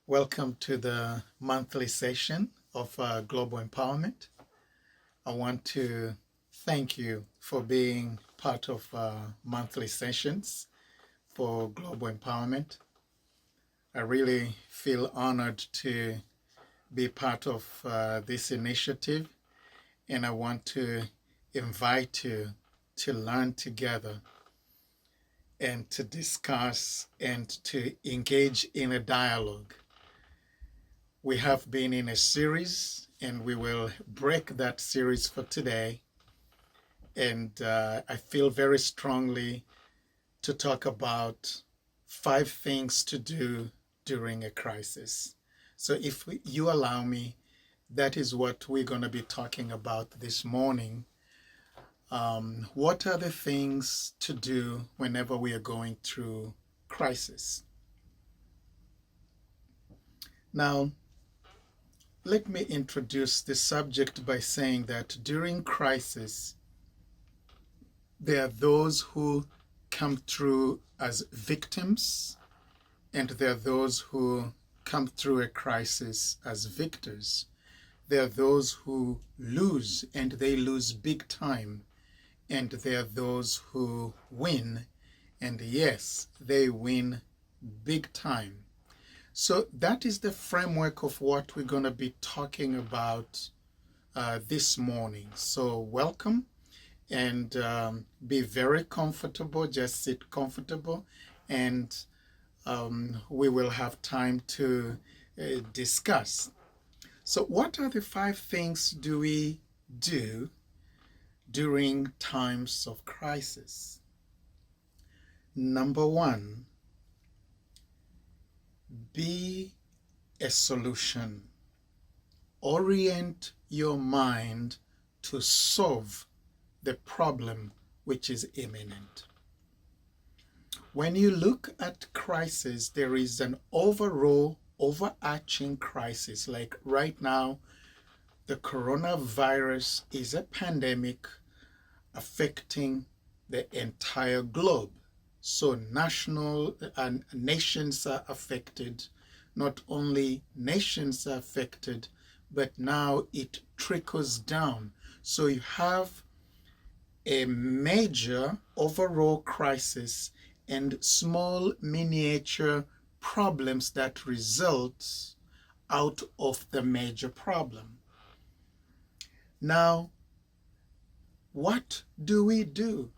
Welcome to the monthly session of Global Empowerment. I want to thank you for being part of monthly sessions for Global Empowerment. I really feel honored to be part of this initiative, and I want to invite you to learn together and to discuss and to engage in a dialogue. We have been in a series, and we will break that series for today. And I feel very strongly to talk about 5 things to do during a crisis. So if you allow me, that is what we're going to be talking about this morning. What are the things to do whenever we are going through crisis? Now, let me introduce the subject by saying that during crisis, there are those who come through as victims, and there are those who come through a crisis as victors. There are those who lose, and they lose big time, and there are those who win, and yes, they win big time. So that is the framework of what we're going to be talking about this morning. So welcome, and be very comfortable. Just sit comfortable, and we will have time to discuss. So what are the 5 things do we do during times of crisis? Number 1, be a solution. Orient your mind to solve the problem which is imminent. When you look at crisis, there is an overall, overarching crisis. Like right now, the coronavirus is a pandemic affecting the entire globe. So national and nations are affected. Not only nations are affected, but now it trickles down. So you have a major overall crisis and small miniature problems that result out of the major problem. Now, what do we do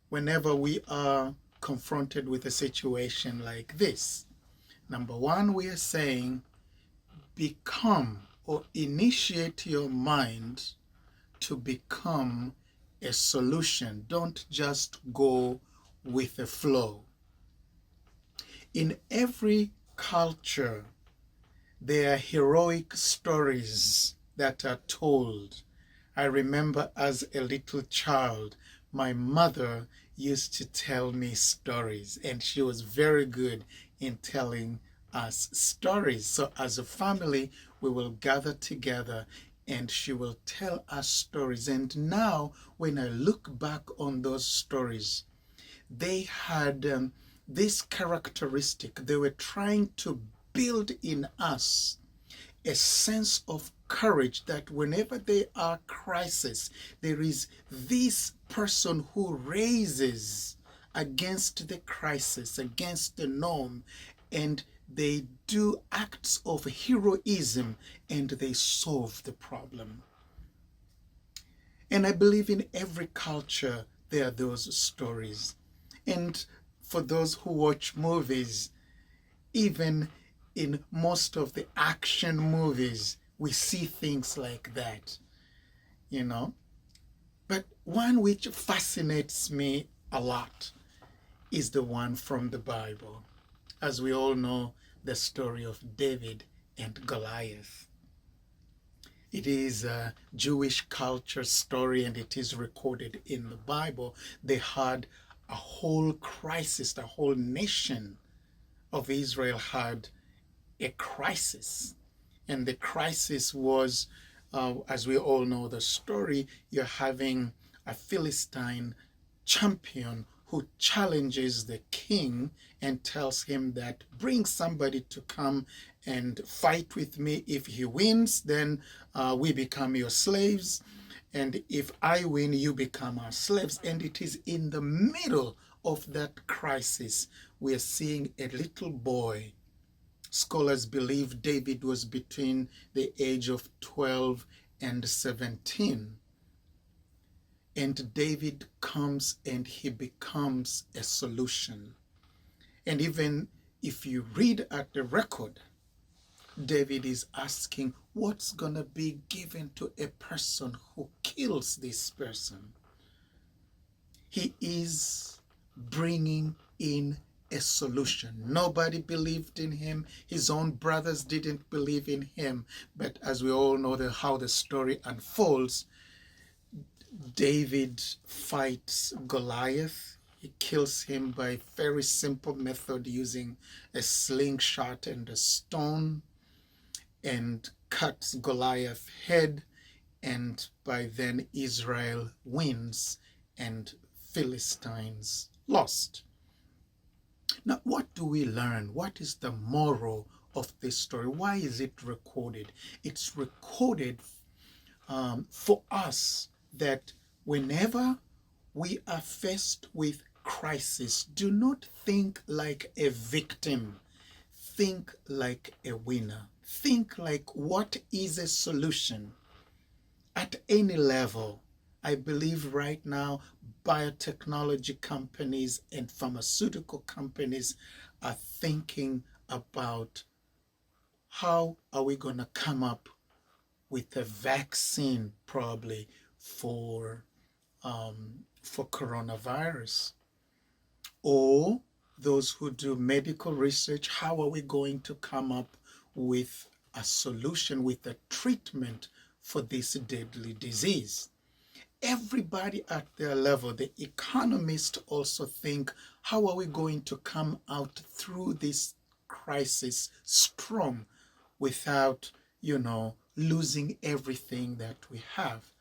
whenever we are confronted with a situation like this? Number 1, we are saying become or initiate your mind to become a solution. Don't just go with the flow. In every culture, there are heroic stories that are told. I remember as a little child, my mother used to tell me stories, and she was very good in telling us stories. So as a family, we will gather together and she will tell us stories. And now when I look back on those stories, they had this characteristic. They were trying to build in us a sense of courage that whenever there are crises, there is this person who raises against the crisis, against the norm, and they do acts of heroism and they solve the problem. And I believe in every culture there are those stories. And for those who watch movies, even in most of the action movies, we see things like that, you know. But one which fascinates me a lot is the one from the Bible. As we all know, the story of David and Goliath. It is a Jewish culture story, and it is recorded in the Bible. They had a whole crisis, the whole nation of Israel had a crisis. And the crisis was, as we all know the story, you're having a Philistine champion who challenges the king and tells him that bring somebody to come and fight with me. If he wins, then we become your slaves. And if I win, you become our slaves. And it is in the middle of that crisis we are seeing a little boy. Scholars believe David was between the age of 12 and 17. And David comes and he becomes a solution. And even if you read at the record, David is asking, what's going to be given to a person who kills this person? He is bringing in a solution. Nobody believed in him. His own brothers didn't believe in him. But as we all know how the story unfolds, David fights Goliath. He kills him by a very simple method using a slingshot and a stone, and cuts Goliath's head, and by then Israel wins and Philistines lost. Now, what do we learn? What is the moral of this story? Why is it recorded? It's recorded for us that whenever we are faced with crisis, do not think like a victim. Think like a winner. Think like, what is a solution? At any level, I believe right now biotechnology companies and pharmaceutical companies are thinking about how are we going to come up with a vaccine probably for coronavirus. Or those who do medical research, how are we going to come up with a solution, with a treatment for this deadly disease? Everybody at their level, the economists also think, how are we going to come out through this crisis strong without, losing everything that we have?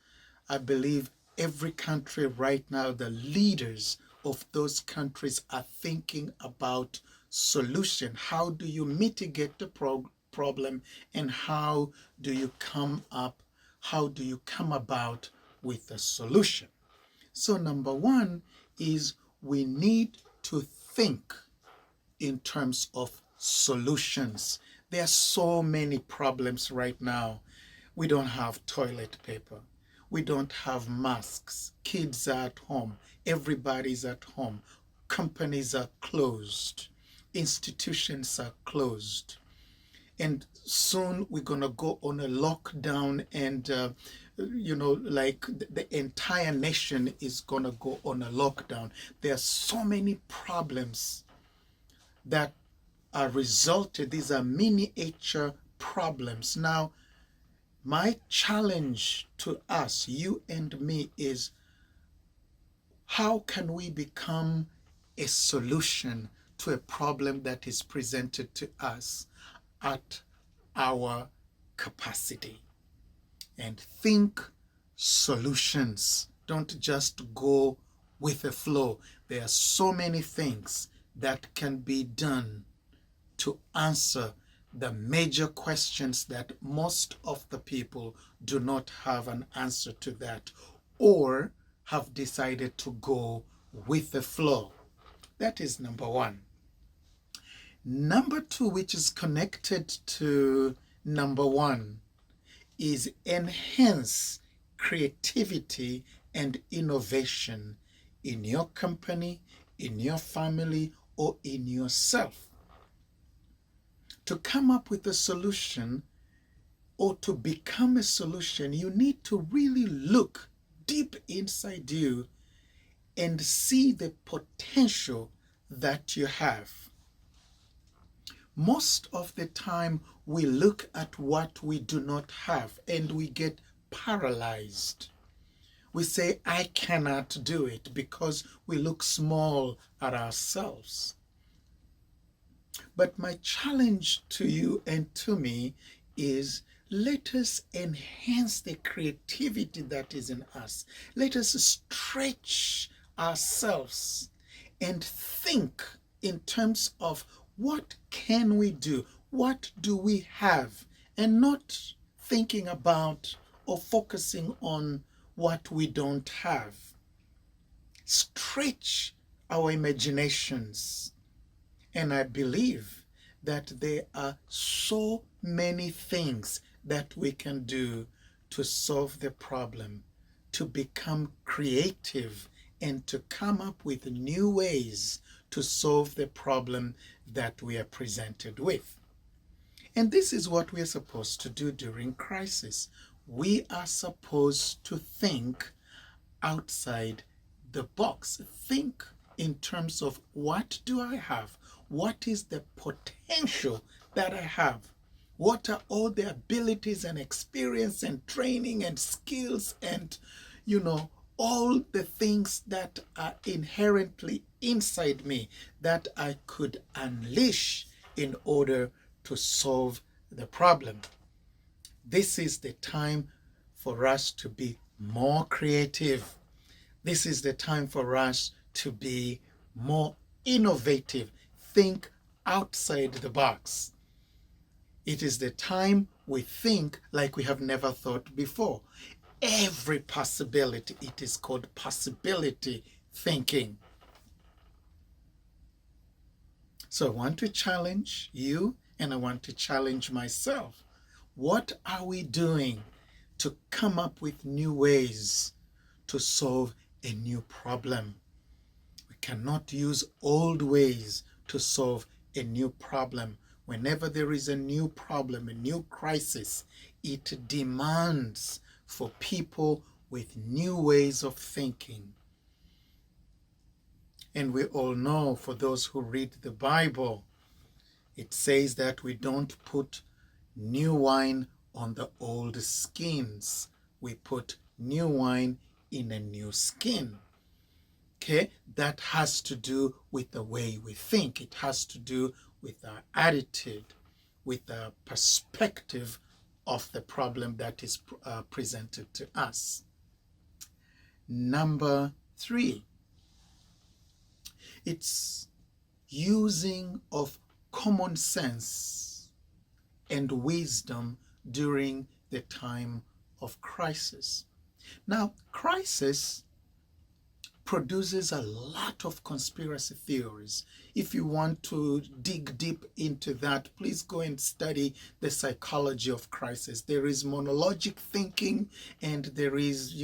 I believe every country right now, the leaders of those countries are thinking about solution. How do you mitigate the problem, and how do you come about with a solution? So number one is we need to think in terms of solutions. There are so many problems right now. We don't have toilet paper. We don't have masks. Kids are at home. Everybody's at home. Companies are closed. Institutions are closed. And soon we're going to go on a lockdown, and, the entire nation is going to go on a lockdown. There are so many problems that are resulted. These are miniature problems. Now, my challenge to us, you and me, is how can we become a solution to a problem that is presented to us at our capacity? And think solutions. Don't just go with the flow. There are so many things that can be done to answer the major questions that most of the people do not have an answer to that, or have decided to go with the flow. That is number one. Number two, which is connected to number one, is enhance creativity and innovation in your company, in your family, or in yourself. To come up with a solution, or to become a solution, you need to really look deep inside you and see the potential that you have. Most of the time, we look at what we do not have and we get paralyzed. We say, I cannot do it, because we look small at ourselves. But my challenge to you and to me is, let us enhance the creativity that is in us. Let us stretch ourselves and think in terms of what can we do? What do we have? And not thinking about or focusing on what we don't have. Stretch our imaginations. And I believe that there are so many things that we can do to solve the problem, to become creative, and to come up with new ways to solve the problem that we are presented with. And this is what we are supposed to do during crisis. We are supposed to think outside the box. Think in terms of, what do I have? What is the potential that I have? What are all the abilities and experience and training and skills and, all the things that are inherently inside me that I could unleash in order to solve the problem? This is the time for us to be more creative. This is the time for us to be more innovative. Think outside the box. It is the time we think like we have never thought before. Every possibility, it is called possibility thinking. So I want to challenge you, and I want to challenge myself. What are we doing to come up with new ways to solve a new problem? We cannot use old ways to solve a new problem. Whenever there is a new problem, a new crisis, it demands for people with new ways of thinking. And we all know, for those who read the Bible, it says that we don't put new wine on the old skins. We put new wine in a new skin. Okay, that has to do with the way we think. It has to do with our attitude, with the perspective of the problem that is presented to us. Number 3, it's using of common sense and wisdom during the time of crisis. Now, crisis produces a lot of conspiracy theories. If you want to dig deep into that, please go and study the psychology of crisis. There is monologic thinking, and there is,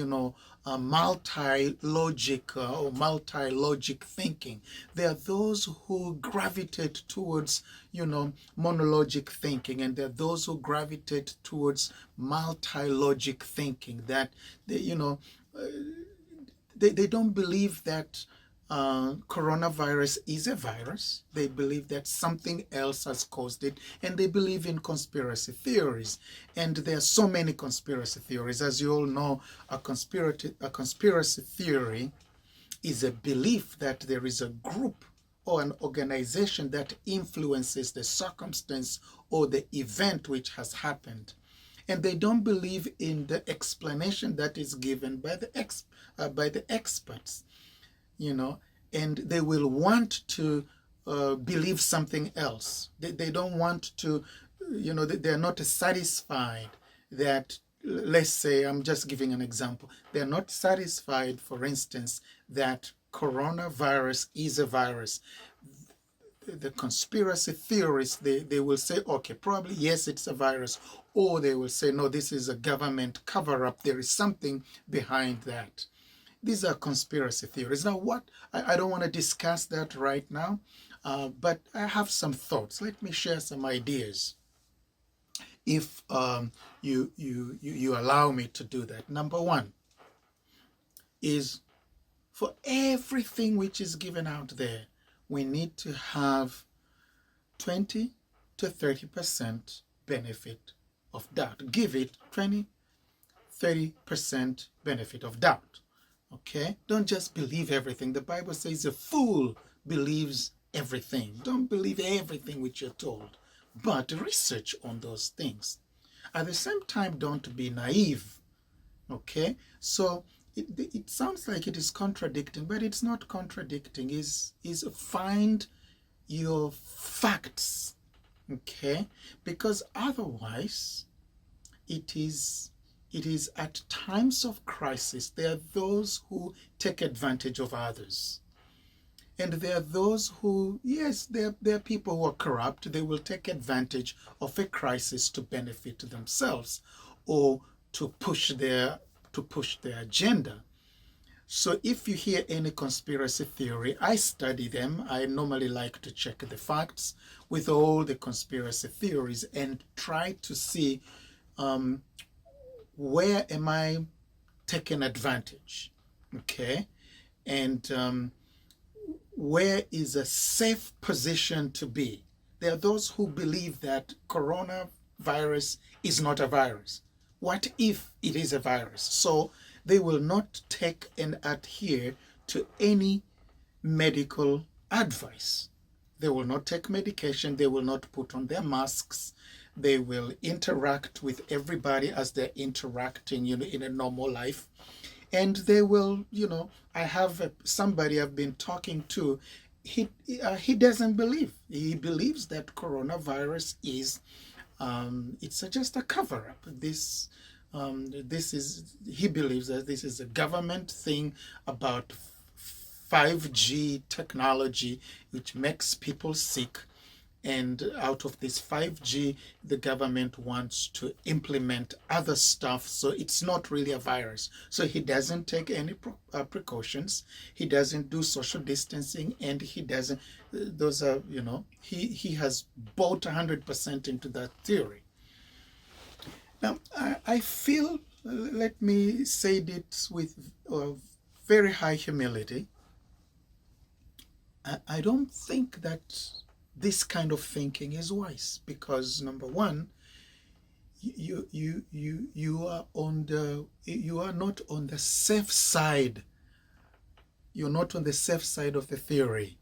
multi-logic or multi-logic thinking. There are those who gravitate towards, monologic thinking, and there are those who gravitate towards multi-logic thinking, that they don't believe that coronavirus is a virus. They believe that something else has caused it, and they believe in conspiracy theories. And there are so many conspiracy theories. As you all know, a conspiracy theory is a belief that there is a group or an organization that influences the circumstance or the event which has happened. And they don't believe in the explanation that is given by the experts, and they will want to believe something else. They don't want to, they're not satisfied that, let's say, I'm just giving an example. They're not satisfied, for instance, that coronavirus is a virus. The conspiracy theorists, they will say, okay, probably, yes, it's a virus. Or they will say, no, this is a government cover-up. There is something behind that. These are conspiracy theories. Now, I don't want to discuss that right now, but I have some thoughts. Let me share some ideas, if you allow me to do that. Number 1 is, for everything which is given out there, we need to have 20 to 30% benefit of doubt. Give it 20-30% benefit of doubt. Okay? Don't just believe everything. The Bible says a fool believes everything. Don't believe everything which you're told, but research on those things. At the same time, don't be naive. Okay? So it sounds like it is contradicting, but it's not contradicting. Is find your facts, okay? Because otherwise, it is at times of crisis, there are those who take advantage of others. And there are those who, yes, there are people who are corrupt. They will take advantage of a crisis to benefit themselves or to push their agenda. So if you hear any conspiracy theory, I study them. I normally like to check the facts with all the conspiracy theories and try to see where am I taking advantage, okay? And where is a safe position to be? There are those who believe that coronavirus is not a virus. What if it is a virus? So they will not take and adhere to any medical advice. They will not take medication. They will not put on their masks. They will interact with everybody as they're interacting, in a normal life. And they will, I have somebody I've been talking to. He doesn't believe. He believes that coronavirus is it's just a cover-up. He believes that this is a government thing about 5G technology, which makes people sick. And out of this 5G, the government wants to implement other stuff. So it's not really a virus. So he doesn't take any precautions. He doesn't do social distancing. And he doesn't, those are, he has bought 100% into that theory. Now, I feel, let me say this with very high humility. I don't think that this kind of thinking is wise, because number one, you are not on the safe side. You're not on the safe side of the theory.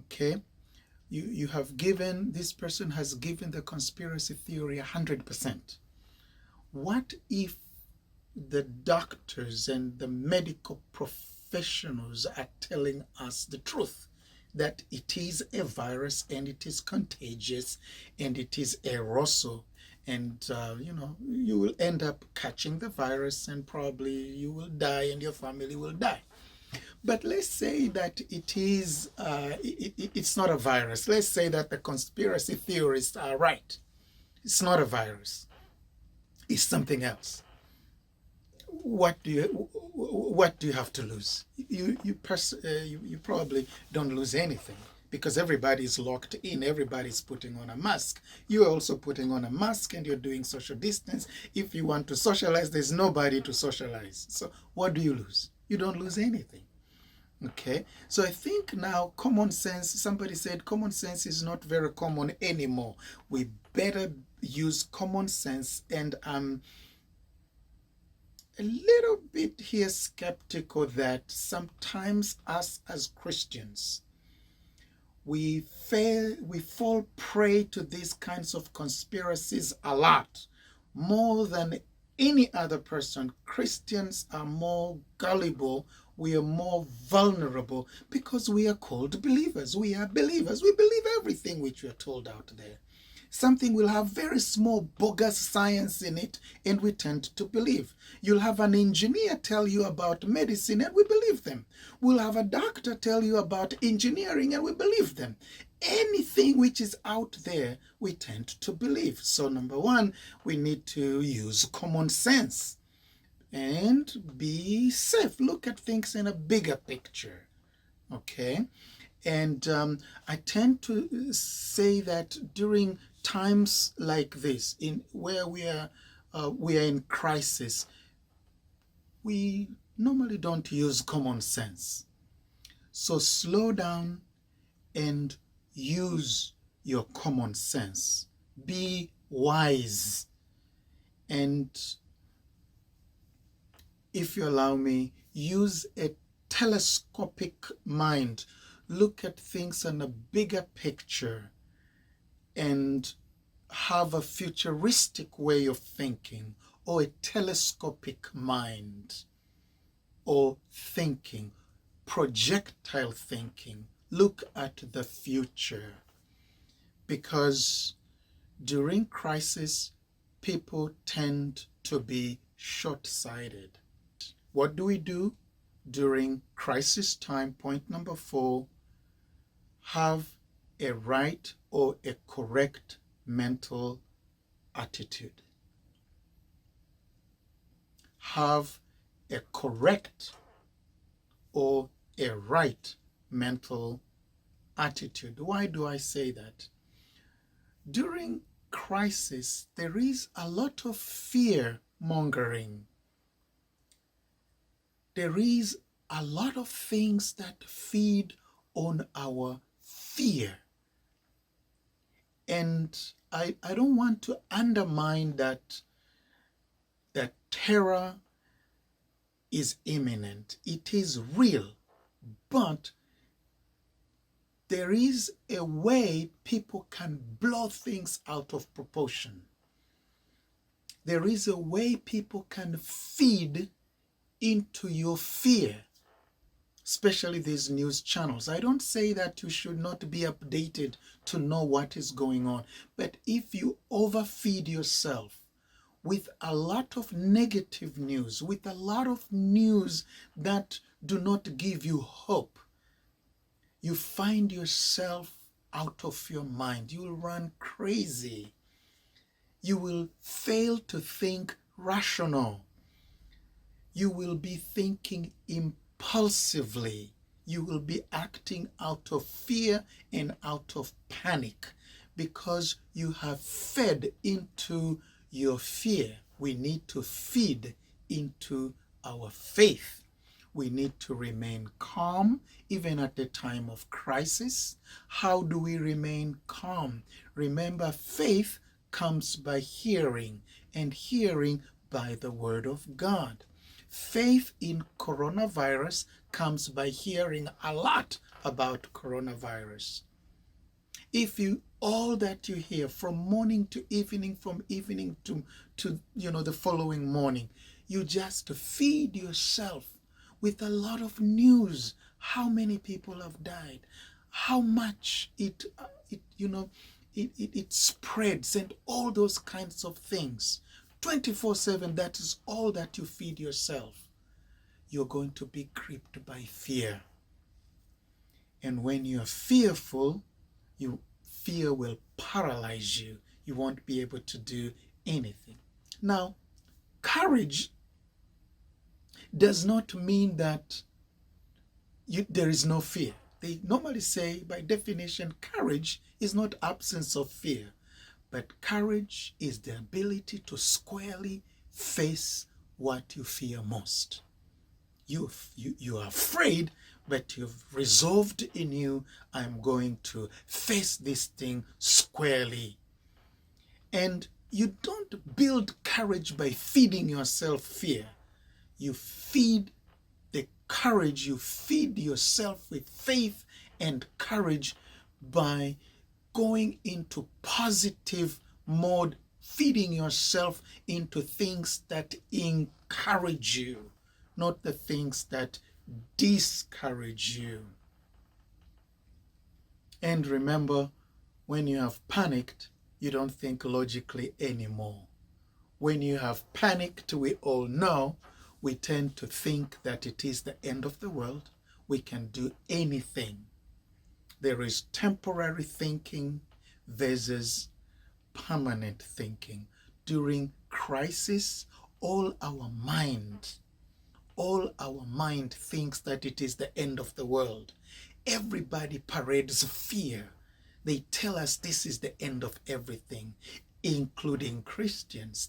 Okay? You have given, this person has given the conspiracy theory 100%. What if the doctors and the medical professionals are telling us the truth? That it is a virus and it is contagious and it is aerosol, and you will end up catching the virus and probably you will die and your family will die. But let's say that it is it's not a virus. Let's say that the conspiracy theorists are right. It's not a virus. It's something else. What do you have to lose? You probably don't lose anything, because everybody is locked in. Everybody's putting on a mask. You're also putting on a mask and you're doing social distance. If you want to socialize, there's nobody to socialize. So what do you lose? You don't lose anything. Okay, so I think now common sense, somebody said common sense is not very common anymore. We better use common sense, and a little bit here skeptical that sometimes us as Christians, we fall prey to these kinds of conspiracies a lot, more than any other person. Christians are more gullible. We are more vulnerable because we are called believers. We are believers. We believe everything which we are told out there. Something will have very small bogus science in it, and we tend to believe. You'll have an engineer tell you about medicine, and we believe them. We'll have a doctor tell you about engineering, and we believe them. Anything which is out there, we tend to believe. So number one, we need to use common sense and be safe. Look at things in a bigger picture, okay? And I tend to say that during times like this, where we are in crisis, we normally don't use common sense. So slow down and use your common sense. Be wise. And if you allow me, use a telescopic mind. Look at things in a bigger picture and have a futuristic way of thinking, or a telescopic mind. or thinking, projectile thinking. Look at the future. Because during crisis, people tend to be short-sighted. What do we do during crisis time? Point number 4, have a right or a correct mental attitude. Have a correct or a right mental attitude. Why do I say that? During crisis, there is a lot of fear mongering. There is a lot of things that feed on our fear. And I don't want to undermine that terror is imminent. It is real. But there is a way people can blow things out of proportion. There is a way people can feed into your fear, especially these news channels. I don't say that you should not be updated to know what is going on, but if you overfeed yourself with a lot of negative news, with a lot of news that do not give you hope, you find yourself out of your mind. You will run crazy. You will fail to think rational. You will be thinking impulsively. You will be acting out of fear and out of panic because you have fed into your fear. We need to feed into our faith. We need to remain calm even at the time of crisis. How do we remain calm? Remember, faith comes by hearing, and hearing by the word of God. Faith in coronavirus comes by hearing a lot about coronavirus. If all that you hear from morning to evening, from evening to the following morning, you just feed yourself with a lot of news. How many people have died? How much it spreads, and all those kinds of things. 24/7, that is all that you feed yourself. You're going to be gripped by fear. And when you're fearful, fear will paralyze you. You won't be able to do anything. Now, courage does not mean that there is no fear. They normally say, by definition, courage is not absence of fear, but courage is the ability to squarely face what you fear most. You are afraid, but you've resolved in you, I'm going to face this thing squarely. And you don't build courage by feeding yourself fear. You feed the courage, you feed yourself with faith and courage by going into positive mode, feeding yourself into things that encourage you, not the things that discourage you. And remember, when you have panicked, you don't think logically anymore. When you have panicked, we all know, we tend to think that it is the end of the world. We can do anything. There is temporary thinking versus permanent thinking. During crisis, all our mind thinks that it is the end of the world. Everybody parades fear. They tell us this is the end of everything, including Christians.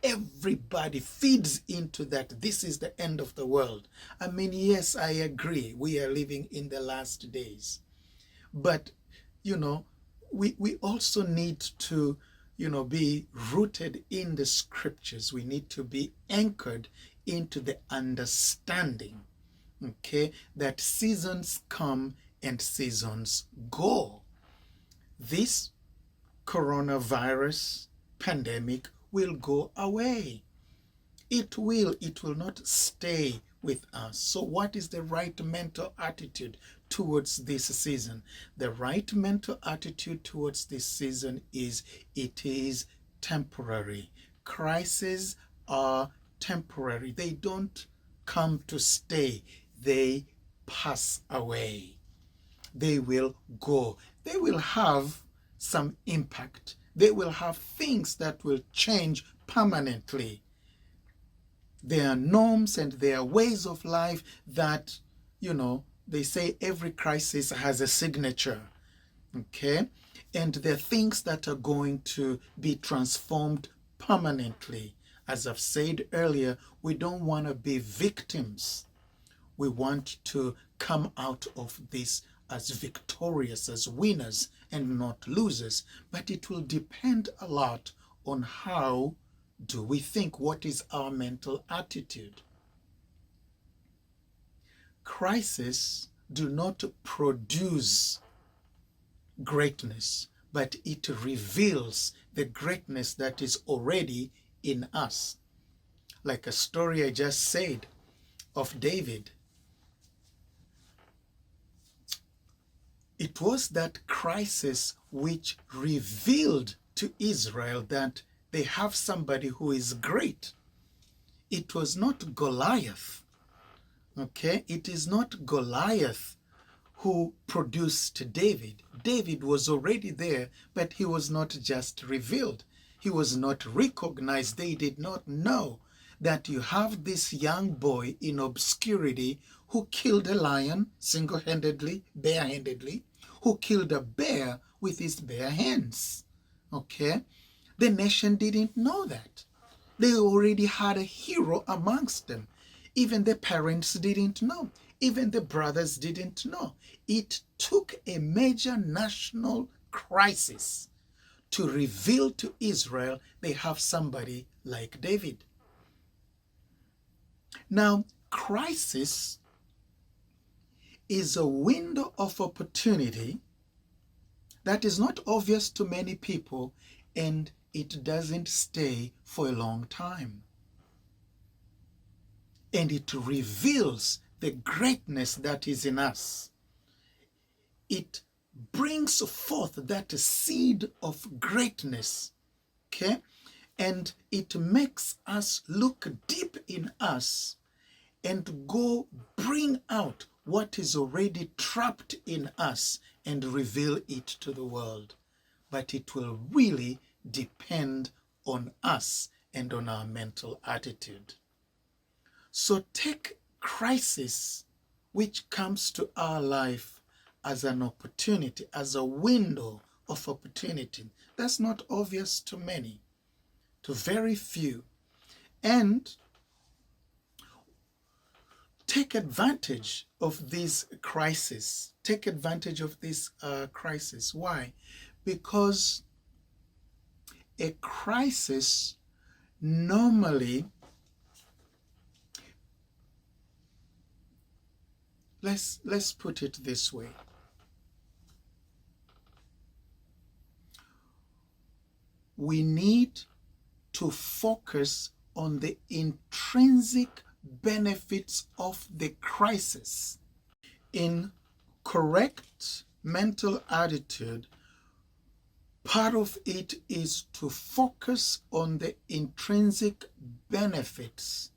Everybody feeds into that this is the end of the world. I mean, yes, I agree. We are living in the last days. But, we also need to, be rooted in the scriptures. We need to be anchored into the understanding, okay, that seasons come and seasons go. This coronavirus pandemic will go away. It will not stay with us. So what is the right mental attitude towards this season? The right mental attitude towards this season is it is temporary. Crises are temporary. They don't come to stay. They pass away. They will go. They will have some impact. They will have things that will change permanently. There are norms and there are ways of life that, they say every crisis has a signature. Okay? And there are things that are going to be transformed permanently. As I've said earlier, we don't want to be victims. We want to come out of this as victorious, as winners, and not losers. But it will depend a lot on how do we think? What is our mental attitude? Crises do not produce greatness, but it reveals the greatness that is already in us. Like a story I just said of David. It was that crisis which revealed to Israel that they have somebody who is great. It was not Goliath. Okay? It is not Goliath who produced David. David was already there, but he was not just revealed. He was not recognized. They did not know that you have this young boy in obscurity who killed a lion single-handedly, barehandedly, who killed a bear with his bare hands. Okay? The nation didn't know that. They already had a hero amongst them. Even the parents didn't know. Even the brothers didn't know. It took a major national crisis to reveal to Israel they have somebody like David. Now, crisis is a window of opportunity that is not obvious to many people, and it doesn't stay for a long time. And it reveals the greatness that is in us. It brings forth that seed of greatness, okay? And it makes us look deep in us and go bring out what is already trapped in us and reveal it to the world. But it will really depend on us and on our mental attitude. So take crisis which comes to our life as an opportunity, as a window of opportunity. That's not obvious to many, to very few. And take advantage of this crisis. Take advantage of this crisis. Why? Because a crisis normally, let's put it this way. We need to focus on the intrinsic benefits of the crisis. In correct mental attitude, part of it is to focus on the intrinsic benefits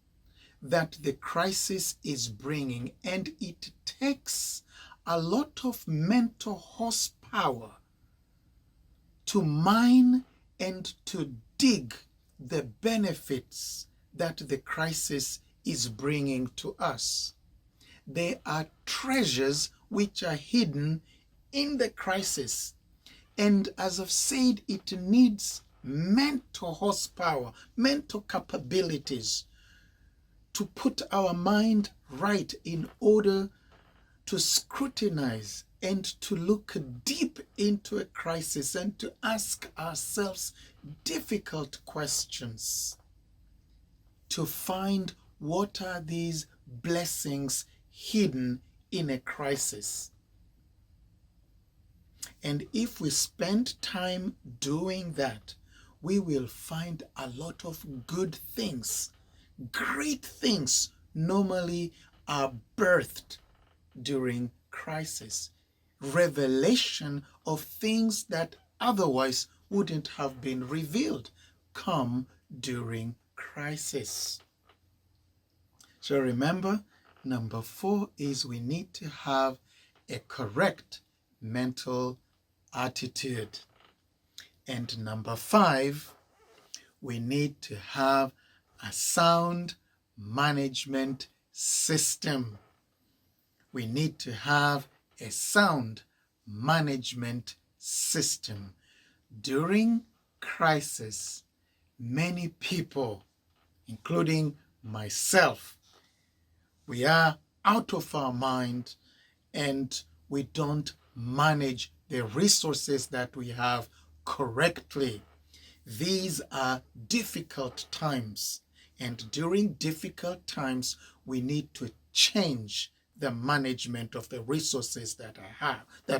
that the crisis is bringing, and it takes a lot of mental horsepower to mine and to dig the benefits that the crisis is bringing to us. There are treasures which are hidden in the crisis. And as I've said, it needs mental horsepower, mental capabilities to put our mind right in order to scrutinize and to look deep into a crisis and to ask ourselves difficult questions to find what are these blessings hidden in a crisis. And if we spend time doing that, we will find a lot of good things, great things normally are birthed during crisis. Revelation of things that otherwise wouldn't have been revealed come during crisis. So remember, number 4 is we need to have a correct mental attitude. And number 5, we need to have a sound management system. We need to have a sound management system. During crisis, many people, including myself, we are out of our mind and we don't manage the resources that we have correctly. These are difficult times, and during difficult times, we need to change the management of the resources that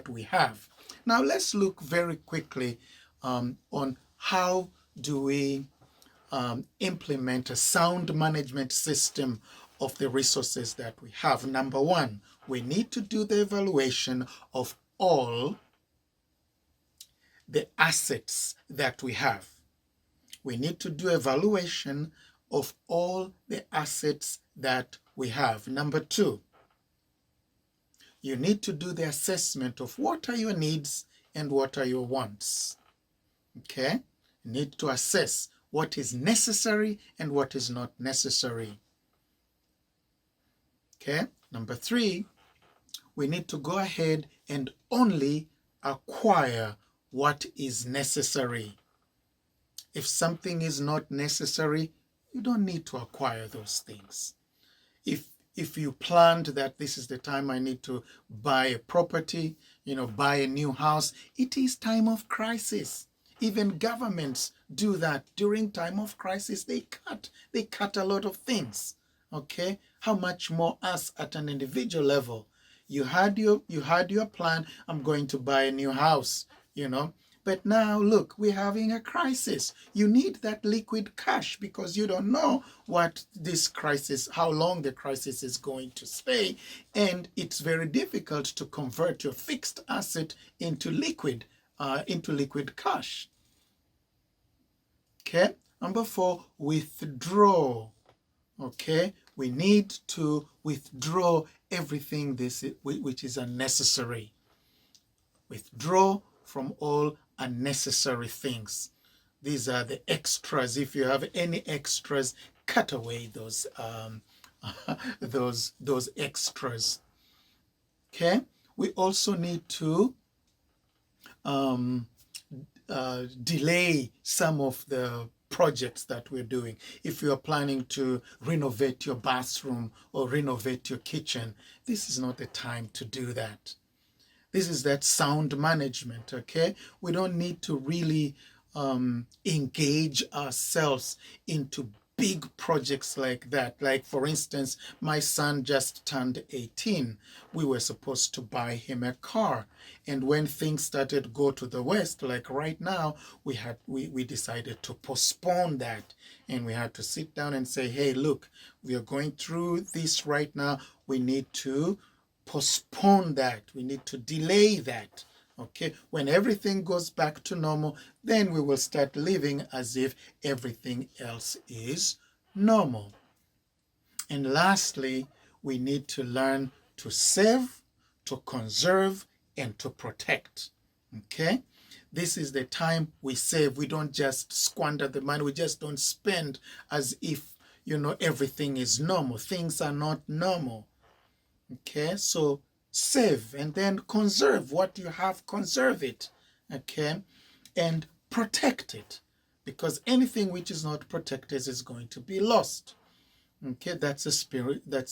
we have. Now, let's look very quickly on how do we implement a sound management system of the resources that we have. Number 1, we need to do the evaluation of all the assets that we have. We need to do evaluation of all the assets that we have. Number 2, you need to do the assessment of what are your needs and what are your wants. Okay? You need to assess what is necessary and what is not necessary. Okay? Number 3, we need to go ahead and only acquire what is necessary. If something is not necessary, you don't need to acquire those things. If you planned that this is the time I need to buy a property, buy a new house, it is time of crisis. Even governments do that. During time of crisis, they cut a lot of things. Okay? How much more us at an individual level? You had your plan, I'm going to buy a new house, But now, look, we're having a crisis. You need that liquid cash because you don't know what this crisis, how long the crisis is going to stay. And it's very difficult to convert your fixed asset into liquid cash. Okay? Number 4, withdraw. Okay? We need to withdraw everything which is unnecessary. Withdraw from all unnecessary things. These are the extras. If you have any extras, cut away those those extras. Okay. We also need to delay some of the projects that we're doing. If you are planning to renovate your bathroom or renovate your kitchen, this is not the time to do that. This is that sound management, okay? We don't need to really engage ourselves into big projects like that. Like, for instance, my son just turned 18. We were supposed to buy him a car. And when things started to go to the west, like right now, we decided to postpone that. And we had to sit down and say, hey, look, we are going through this right now. We need to postpone that. We need to delay that. Okay, when everything goes back to normal, then we will start living as if everything else is normal. And lastly, we need to learn to save, to conserve, and to protect. Okay, this is the time we save. We don't just squander the money. We just don't spend as if, everything is normal. Things are not normal. Okay, so save and then conserve what you have, conserve it. Okay, and protect it, because anything which is not protected is going to be lost. Okay, that's a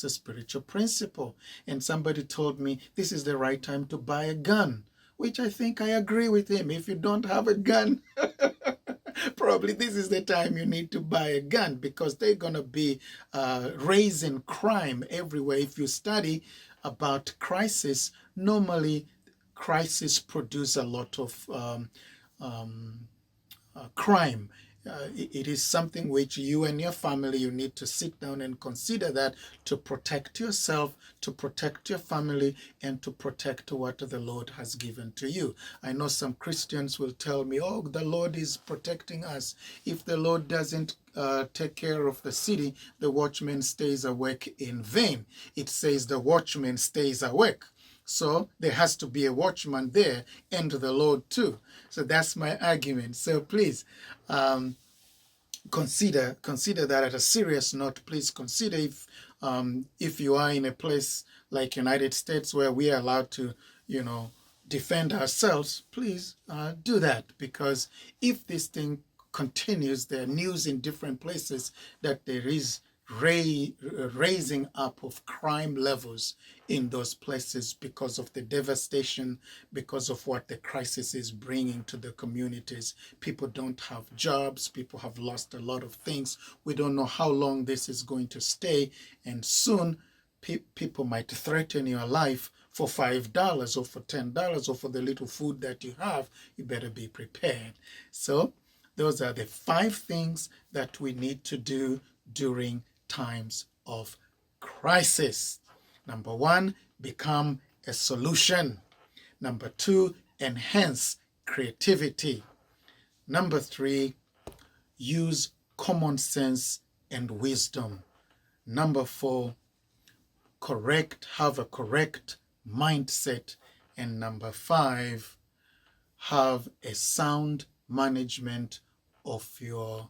spiritual principle. And somebody told me this is the right time to buy a gun, which I think I agree with him. If you don't have a gun, probably this is the time you need to buy a gun, because they're going to be raising crime everywhere. If you study about crisis, normally crisis produce a lot of crime. It is something which you and your family, you need to sit down and consider that, to protect yourself, to protect your family, and to protect what the Lord has given to you. I know some Christians will tell me, oh, the Lord is protecting us. If the Lord doesn't take care of the city, the watchman stays awake in vain. It says the watchman stays awake. So there has to be a watchman there, and the Lord too. So that's my argument. So please, consider that at a serious note. Please consider if you are in a place like United States where we are allowed to, defend ourselves. Please do that, because if this thing continues, there are news in different places that there is raising up of crime levels in those places because of the devastation, because of what the crisis is bringing to the communities. People don't have jobs. People have lost a lot of things. We don't know how long this is going to stay. And soon people might threaten your life for $5 or for $10 or for the little food that you have. You better be prepared. So those are the 5 things that we need to do during times of crisis. Number 1, become a solution. Number 2, enhance creativity. Number 3, use common sense and wisdom. Number 4, have a correct mindset. And number 5, have a sound management of your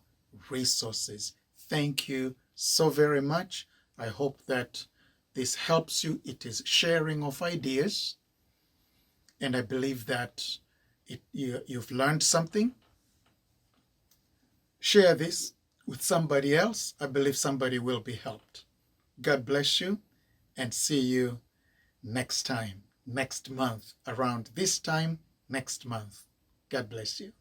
resources. Thank you so very much. I hope that this helps you. It is sharing of ideas, and I believe that you've learned something. Share this with somebody else. I believe somebody will be helped. God bless you, and see you next time, next month, around this time next month. God bless you.